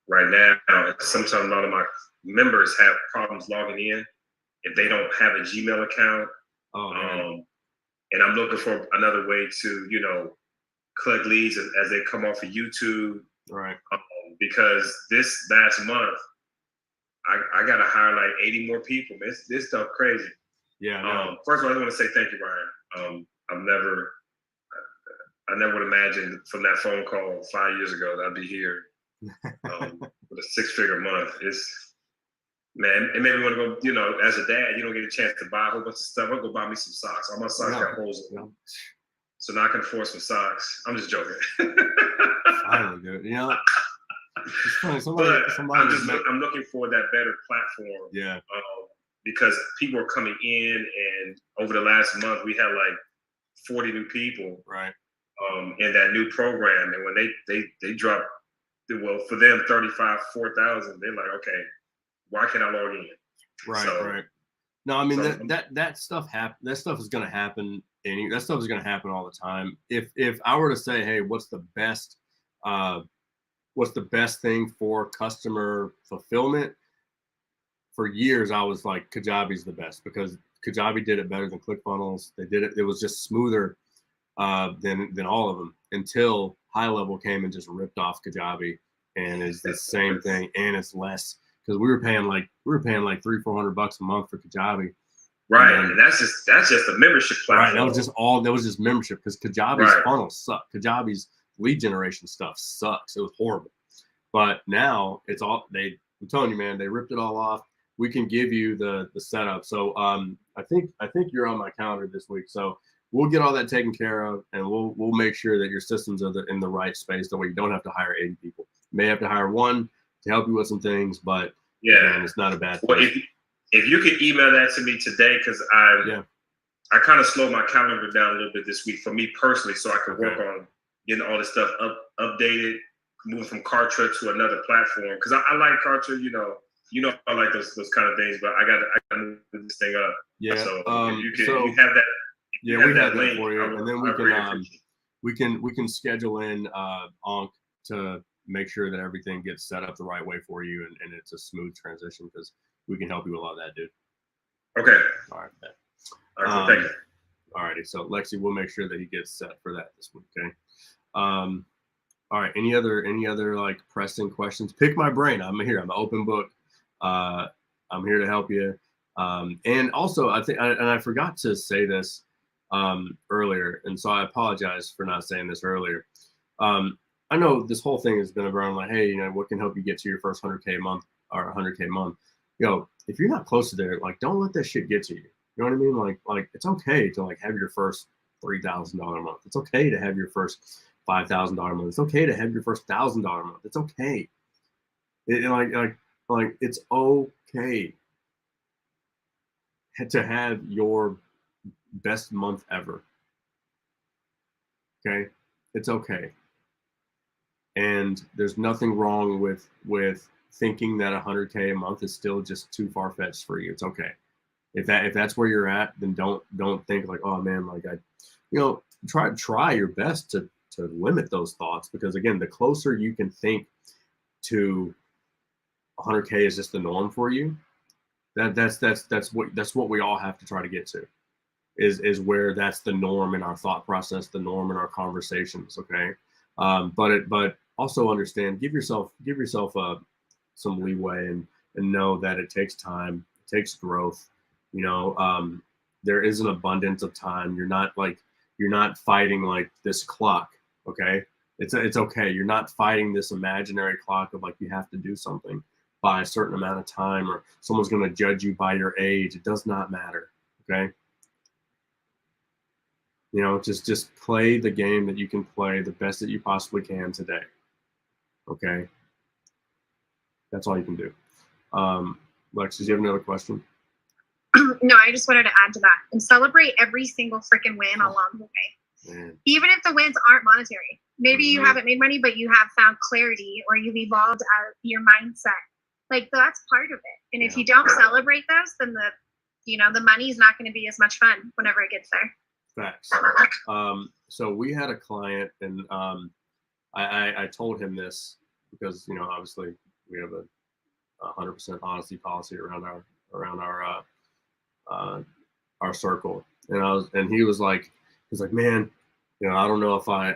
right now. Sometimes a lot of my members have problems logging in if they don't have a Gmail account. And I'm looking for another way to, collect leads as they come off of YouTube. Right. Because this last month, I got to hire like 80 more people. This stuff crazy. Yeah. No. First of all, I want to say thank you, Ryan. I never would imagine from that phone call 5 years ago that I'd be here with a 6-figure month. Man, it made me want to go, as a dad, you don't get a chance to buy a whole bunch of stuff. I'll go buy me some socks. All my socks got holes in them. So now I can afford some socks. I'm just joking. Finally, dude. It's funny. I'm looking for that better platform. Yeah. Because people are coming in, and over the last month, we had like 40 new people. Right. In that new program. And when they drop, well, for them, 4,000, they're like, okay, why can't I log in? Right. No, I mean that stuff that stuff is going to happen. That stuff is going to happen all the time. If I were to say, hey, what's the best thing for customer fulfillment? For years, I was like, Kajabi's the best, because Kajabi did it better than ClickFunnels. They did it. It was just smoother than all of them, until High Level came and just ripped off Kajabi, and it's the same thing, and it's less, because we were paying like $300-400 a month for Kajabi. Right, and that's just a membership platform. Right, that was just membership, because Kajabi's funnels suck. Kajabi's lead generation stuff sucks. It was horrible. But now it's all I'm telling you, man, they ripped it all off. We can give you the setup. So I think you're on my calendar this week. So we'll get all that taken care of, and we'll make sure that your systems are in the right space. That way you don't have to hire 80 people. You may have to hire one to help you with some things, but man, it's not a bad thing. Well, if you could email that to me today, because I kind of slowed my calendar down a little bit this week for me personally, so I could work on getting all this stuff updated, moving from Kartra to another platform. Because I like Kartra, I like those kind of things, but I got to move this thing up. Yeah. So you have that. Yeah, we have that for you, and then we can schedule in Ankh to make sure that everything gets set up the right way for you, and it's a smooth transition, because we can help you with a lot of that, dude. Okay. All right. All right. Thank you. All righty. So Lexi, we'll make sure that he gets set for that this week. Okay. All right. Any other like pressing questions? Pick my brain. I'm here. I'm an open book. I'm here to help you. And also, I forgot to say this earlier, and so I apologize for not saying this earlier. I know this whole thing has been around like, hey, what can help you get to your first 100K a month or 100K a month? If you're not close to there, like, don't let that shit get to you. You know what I mean? Like it's okay to like have your first $3,000 a month. It's okay to have your first $5,000 a month. It's okay to have your first $1,000 a month. It's okay. It's okay to have your best month ever. Okay, it's okay. And there's nothing wrong with thinking that 100K a month is still just too far fetched for you. It's okay. If that's where you're at, then don't think like, oh man, like try your best to limit those thoughts, because again, the closer you can think to 100K is just the norm for you, that's what we all have to try to get to, is where that's the norm in our thought process, the norm in our conversations. Okay. But also understand, give yourself some leeway, and know that it takes time, it takes growth. There is an abundance of time. You're not fighting like this clock. Okay. It's okay. You're not fighting this imaginary clock of like, you have to do something by a certain amount of time, or someone's going to judge you by your age. It does not matter. Okay. Just play the game that you can play the best that you possibly can today. Okay. That's all you can do. Lex, do you have another question? No, I just wanted to add to that and celebrate every single freaking win along the way. Man. Even if the wins aren't monetary. Maybe you haven't made money, but you have found clarity, or you've evolved out of your mindset. Like, that's part of it. And if you don't celebrate those, then the money is not going to be as much fun whenever it gets there. Facts. So we had a client, and I told him this because obviously we have a 100% honesty policy around our circle, and he was like, man, I don't know if I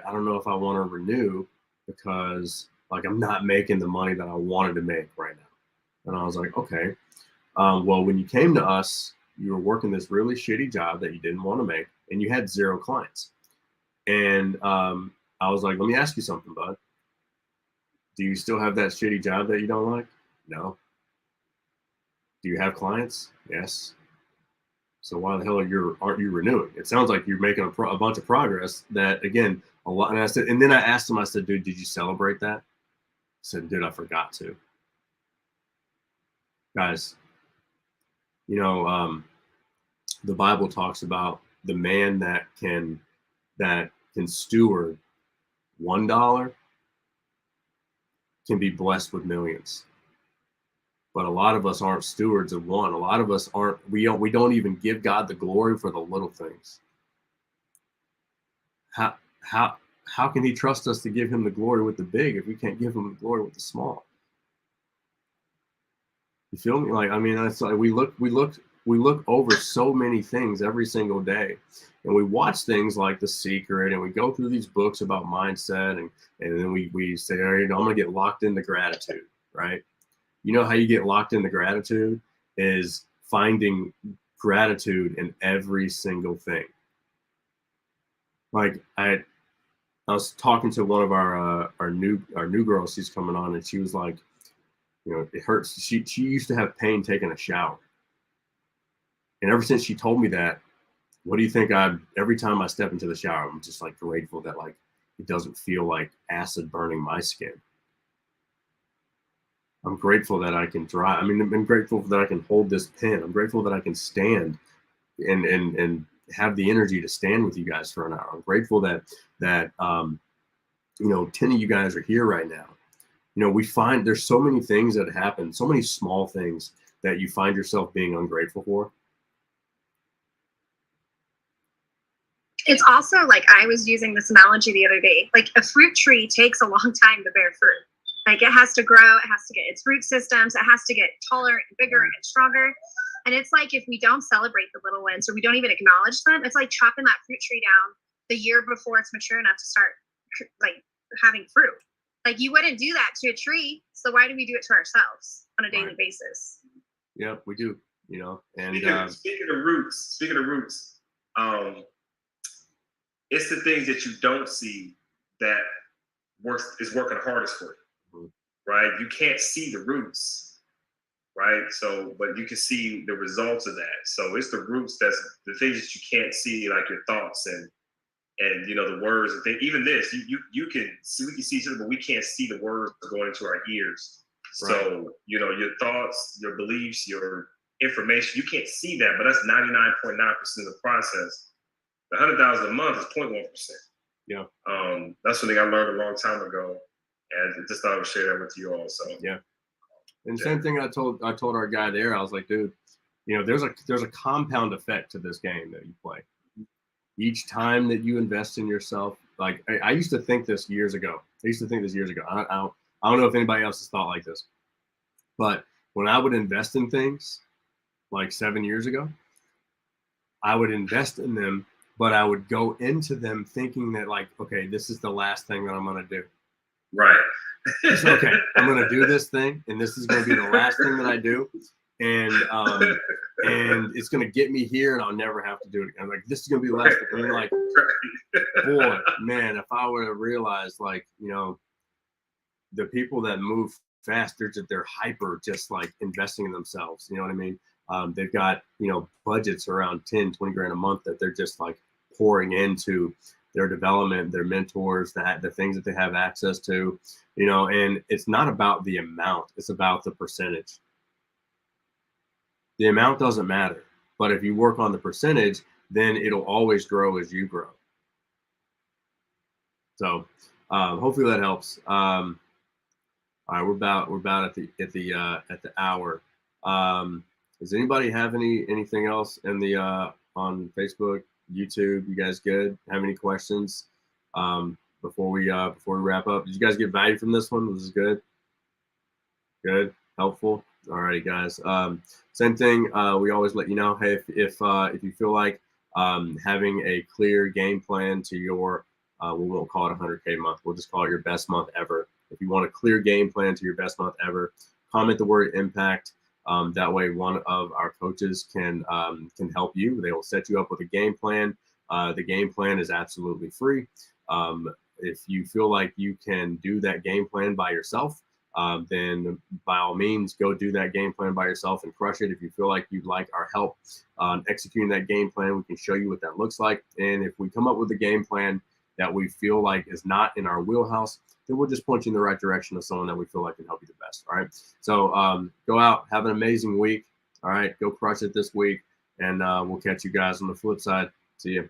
want to renew, because like I'm not making the money that I wanted to make right now. And I was like, okay, well, when you came to us, you were working this really shitty job that you didn't want to make, and you had 0 clients. And I was like, let me ask you something, bud. Do you still have that shitty job that you don't like? No. Do you have clients? Yes. So why the hell aren't you renewing? It sounds like you're making a bunch of progress. That, again, a lot. And I said, and then I asked him, I said, dude, did you celebrate that? I said, dude, I forgot to. Guys, the Bible talks about the man that can steward $1 can be blessed with millions. But a lot of us aren't stewards of one. A lot of us we don't even give God the glory for the little things. How can he trust us to give him the glory with the big if we can't give him the glory with the small? You feel me? Like, I mean, that's like we look over so many things every single day, and we watch things like The Secret, and we go through these books about mindset, and then we say, all right, I'm gonna get locked into gratitude, right? You know how you get locked into gratitude is finding gratitude in every single thing. Like I was talking to one of our new girls. She's coming on, and she was like, it hurts. She used to have pain taking a shower. And ever since she told me that, what do you think? Every time I step into the shower, I'm just like grateful that like it doesn't feel like acid burning my skin. I'm grateful that I can drive. I mean, I'm grateful that I can hold this pen. I'm grateful that I can stand and have the energy to stand with you guys for an hour. I'm grateful that 10 of you guys are here right now. We find there's so many things that happen, so many small things that you find yourself being ungrateful for. It's also like, I was using this analogy the other day, like a fruit tree takes a long time to bear fruit. Like, it has to grow, it has to get its root systems, it has to get taller and bigger and stronger. And it's like, if we don't celebrate the little wins, or we don't even acknowledge them, it's like chopping that fruit tree down the year before it's mature enough to start like having fruit. Like, you wouldn't do that to a tree, so why do we do it to ourselves on a daily basis? Yep, we do. And speaking of roots, it's the things that you don't see that is working hardest for you, right? You can't see the roots, right? So, but you can see the results of that. So it's the roots, that's the things that you can't see, like your thoughts and the words and things. Even this, you can see, we can see something, but we can't see the words going into our ears. Right. So, your thoughts, your beliefs, your information, you can't see that, but that's 99.9% of the process. The 100,000 a month is 0.1%. Yeah. That's something I learned a long time ago, and just thought I would share that with you all. So yeah. And same thing I told our guy there. I was like, dude, you know, there's a compound effect to this game that you play. Each time that you invest in yourself, like I used to think this years ago. I don't know if anybody else has thought like this, but when I would invest in things like 7 years ago, I would invest in them, but I would go into them thinking that like, okay, this is the last thing that I'm going to do. Right. It's okay. I'm going to do this thing, and this is going to be the last thing that I do, and it's going to get me here, and I'll never have to do it again. Like, this is going to be the last thing. And like, boy, man, if I would have realized, like, you know, the people that move faster, they're hyper, just like investing in themselves. You know what I mean? They've got, you know, budgets around 10, 20 grand a month that they're just like pouring into their development, their mentors, the things that they have access to, you know, and it's not about the amount, it's about the percentage. The amount doesn't matter, but if you work on the percentage, then it'll always grow as you grow. So hopefully that helps. All right, we're about at the hour. Does anybody have anything else in the on Facebook, YouTube? You guys good? Have any questions before we wrap up? Did you guys get value from this one? Was this good? Good, helpful. All righty, guys. Same thing. We always let you know, hey, if you feel like having a clear game plan to your we won't call it 100K month. We'll just call it your best month ever. If you want a clear game plan to your best month ever, comment the word impact. That way, one of our coaches can help you. They will set you up with a game plan. The game plan is absolutely free. If you feel like you can do that game plan by yourself, then by all means, go do that game plan by yourself and crush it. If you feel like you'd like our help executing that game plan, we can show you what that looks like. And if we come up with a game plan that we feel like is not in our wheelhouse, then we'll just point you in the right direction of someone that we feel like can help you the best. All right. So go out, have an amazing week. All right. Go crush it this week. And we'll catch you guys on the flip side. See you.